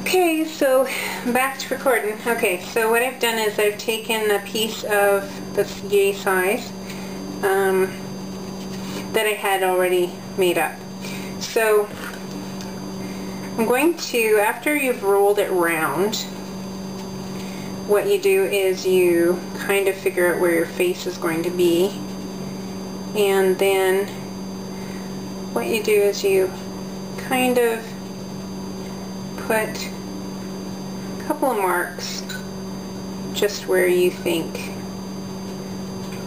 Okay, so back to recording. Okay, so what I've done is I've taken a piece of this yay size that I had already made up. So I'm going to, after you've rolled it round, what you do is you kind of figure out where your face is going to be, and then what you do is you kind of put a couple of marks just where you think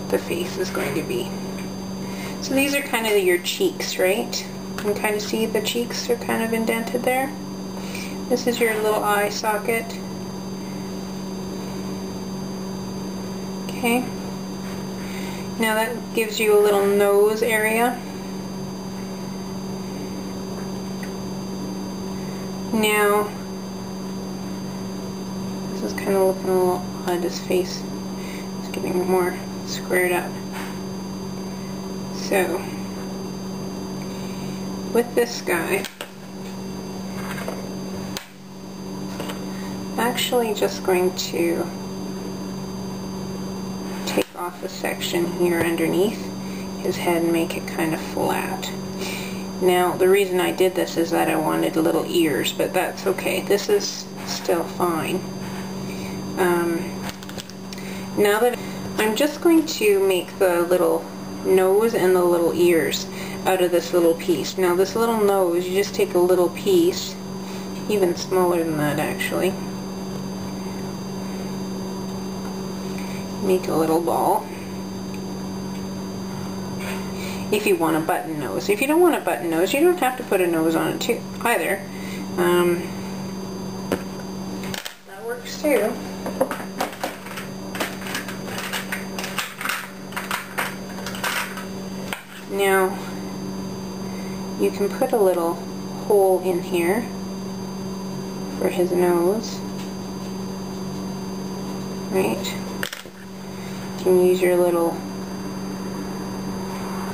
the face is going to be. So these are kind of your cheeks, right? You can kind of see the cheeks are kind of indented there. This is your little eye socket. Okay. Now that gives you a little nose area. Now, this is kind of looking a little odd, his face is getting more squared up. So, with this guy, I'm actually just going to take off a section here underneath his head and make it kind of flat. Now, the reason I did this is that I wanted little ears, but that's okay. This is still fine. Now that I'm just going to make the little nose and the little ears out of this little piece. Now, this little nose, you just take a little piece, even smaller than that actually. Make a little ball. If you want a button nose. If you don't want a button nose, you don't have to put a nose on it too, either. That works too. Now, you can put a little hole in here for his nose, right? You can use your little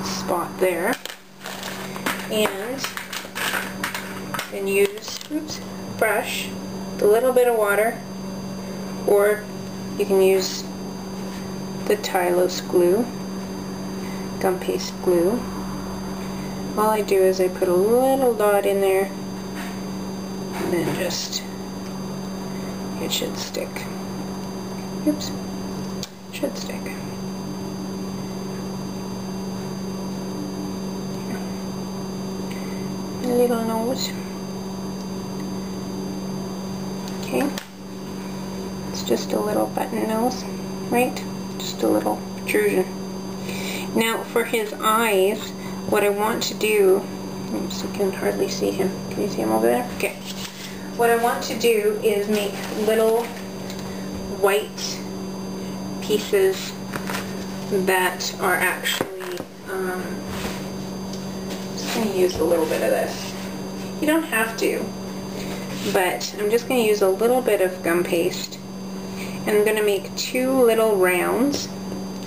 spot there, and then use brush, a little bit of water, or you can use the Tylose glue, gum paste glue. All I do is I put a little dot in there, and then just, it should stick. Oops, should stick. Little nose. Okay, it's just a little button nose, right? Just a little protrusion. Now for his eyes, what I want to do, oops, you can hardly see him. Can you see him over there? Okay. What I want to do is make little white pieces that are actually I'm going to use a little bit of this. You don't have to, but I'm just going to use a little bit of gum paste, and I'm going to make two little rounds,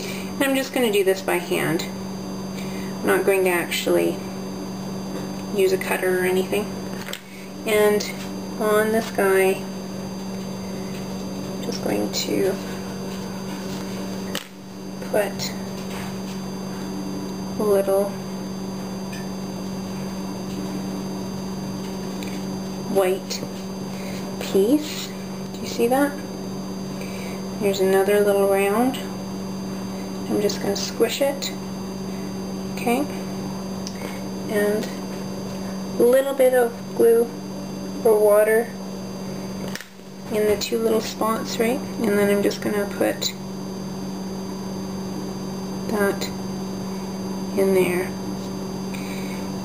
and I'm just going to do this by hand. I'm not going to actually use a cutter or anything. And on this guy, I'm just going to put a little white piece. Do you see that? Here's another little round. I'm just going to squish it. Okay. And a little bit of glue or water in the two little spots, right? And then I'm just going to put that in there.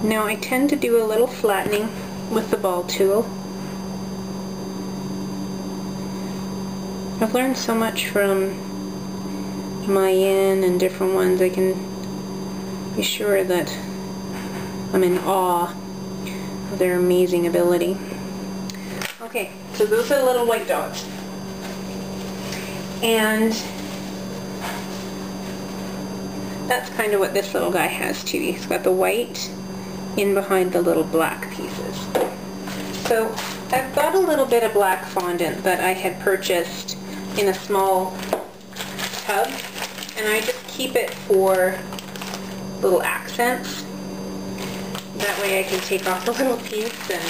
Now I tend to do a little flattening with the ball tool. I've learned so much from Mayan and different ones. I can be sure that I'm in awe of their amazing ability. Okay, so those are the little white dots. And that's kind of what this little guy has too. He's got the white in behind the little black pieces. So I've got a little bit of black fondant that I had purchased in a small tub, and I just keep it for little accents. That way I can take off a little piece and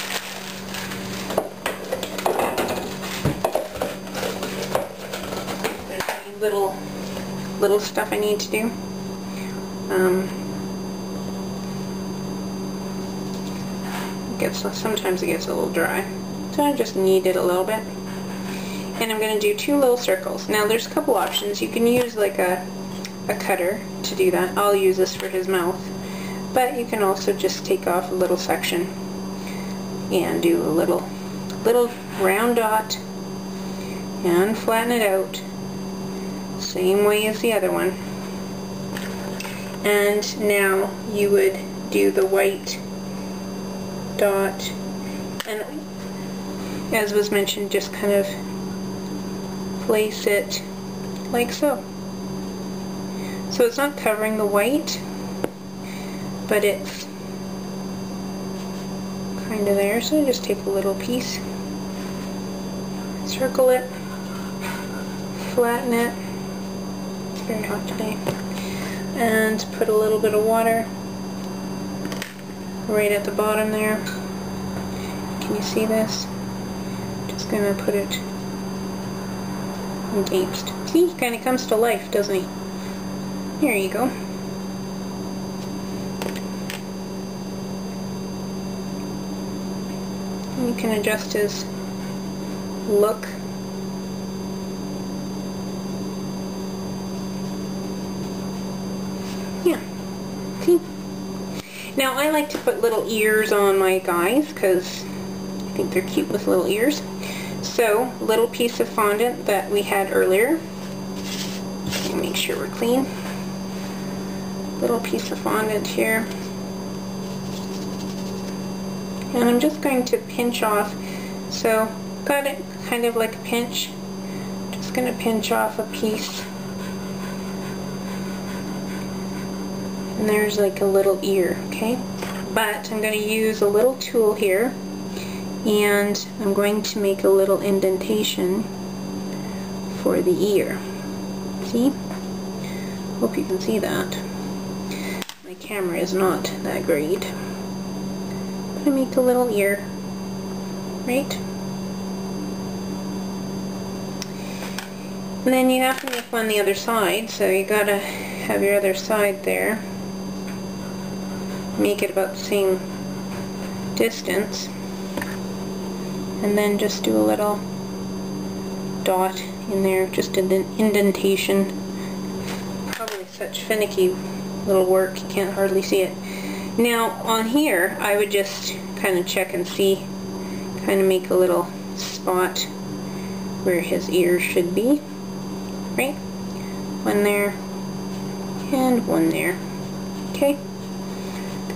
there's any little stuff I need to do. Sometimes it gets a little dry, so I just knead it a little bit. And I'm going to do 2 little circles. Now there's a couple options. You can use like a cutter to do that. I'll use this for his mouth. But you can also just take off a little section and do a little round dot and flatten it out. Same way as the other one. And now you would do the white dot, and as was mentioned, just kind of place it like so. So it's not covering the white, but it's kind of there. So just take a little piece, circle it, flatten it. It's very hot today. And put a little bit of water right at the bottom there. Can you see this? Just gonna put it against. See, he kind of comes to life, doesn't he? Here you go. And you can adjust his look. Yeah. See? Now I like to put little ears on my guys because I think they're cute with little ears. So, little piece of fondant that we had earlier. Make sure we're clean. Little piece of fondant here. And I'm just going to pinch off. So, got it kind of like a pinch. Just going to pinch off a piece. And there's like a little ear, okay? But I'm going to use a little tool here, and I'm going to make a little indentation for the ear. See? Hope you can see that. My camera is not that great. But I make a little ear, right? And then you have to make one the other side, so you gotta have your other side there. Make it about the same distance, and then just do a little dot in there, just an indentation. Probably such finicky little work, you can't hardly see it. Now on here I would just kind of check and see, kind of make a little spot where his ears should be, right? One there and one there, okay?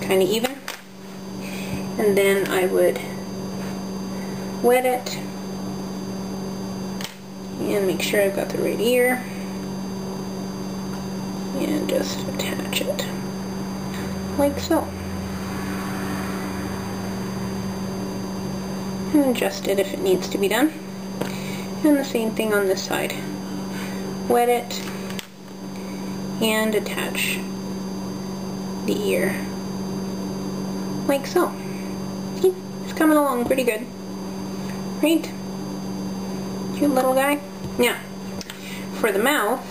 Kind of even. And then I would wet it and make sure I've got the right ear and just attach it like so, and adjust it if it needs to be done. And the same thing on this side. Wet it and attach the ear like so. See? It's coming along pretty good. Right? Cute little guy. Now, for the mouth,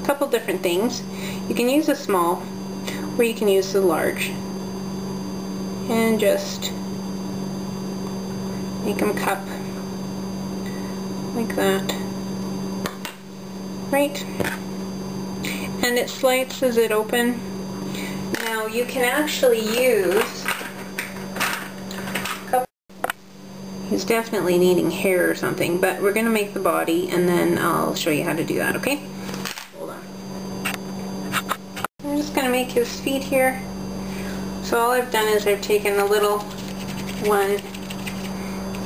a couple different things. You can use a small, or you can use the large. And just make them cup like that. Right? And it slices it open. Now you can actually use, he's definitely needing hair or something, but we're going to make the body and then I'll show you how to do that, okay? Hold on. I'm just going to make his feet here. So all I've done is I've taken a little one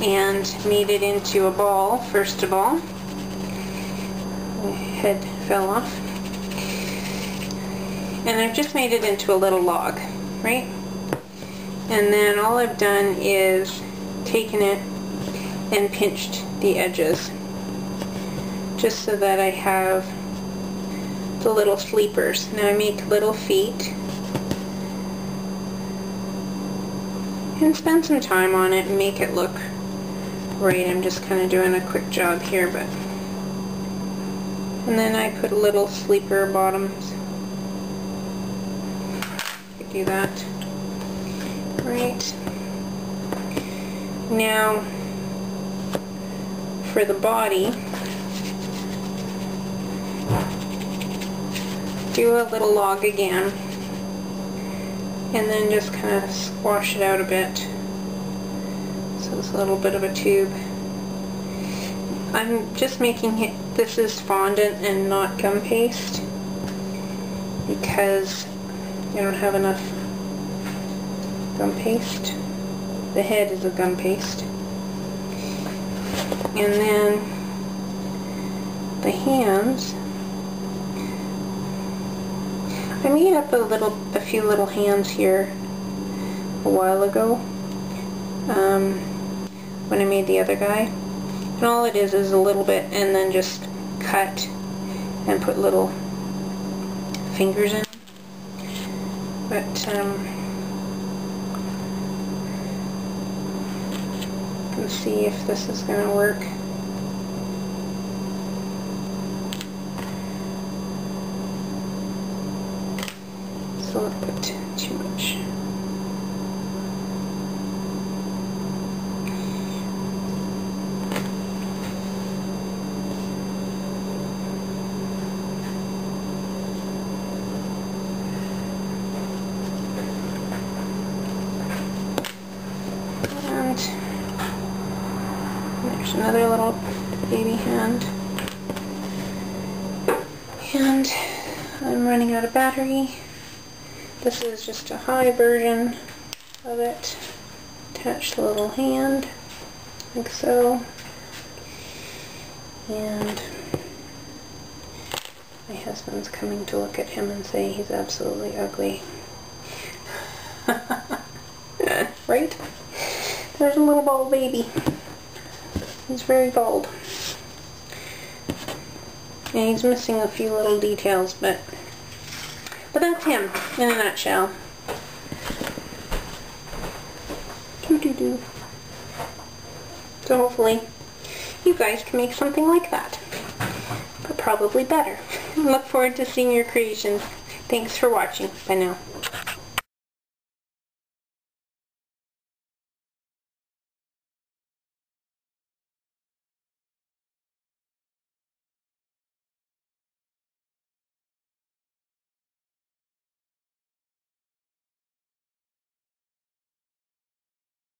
and made it into a ball, first of all. My head fell off. And I've just made it into a little log, right? And then all I've done is taken it and pinched the edges, just so that I have the little sleepers. Now I make little feet and spend some time on it and make it look right. I'm just kind of doing a quick job here, but and then I put little sleeper bottoms. I could do that. Right. Now for the body, do a little log again, and then just kind of squash it out a bit. So it's a little bit of a tube. I'm just making it, this is fondant and not gum paste, because I don't have enough gum paste. The head is a gum paste. And then the hands, I made up a few little hands here a while ago when I made the other guy. And all it is a little bit, and then just cut and put little fingers in. But let's see if this is going to work. So let's put too much. There's another little baby hand. And I'm running out of battery. This is just a high version of it. Attach the little hand, like so. And my husband's coming to look at him and say he's absolutely ugly. Right? There's a little bald baby. He's very bald. And he's missing a few little details, but that's him in a nutshell. Doo-doo-doo. So hopefully you guys can make something like that, but probably better. Look forward to seeing your creations. Thanks for watching. Bye now.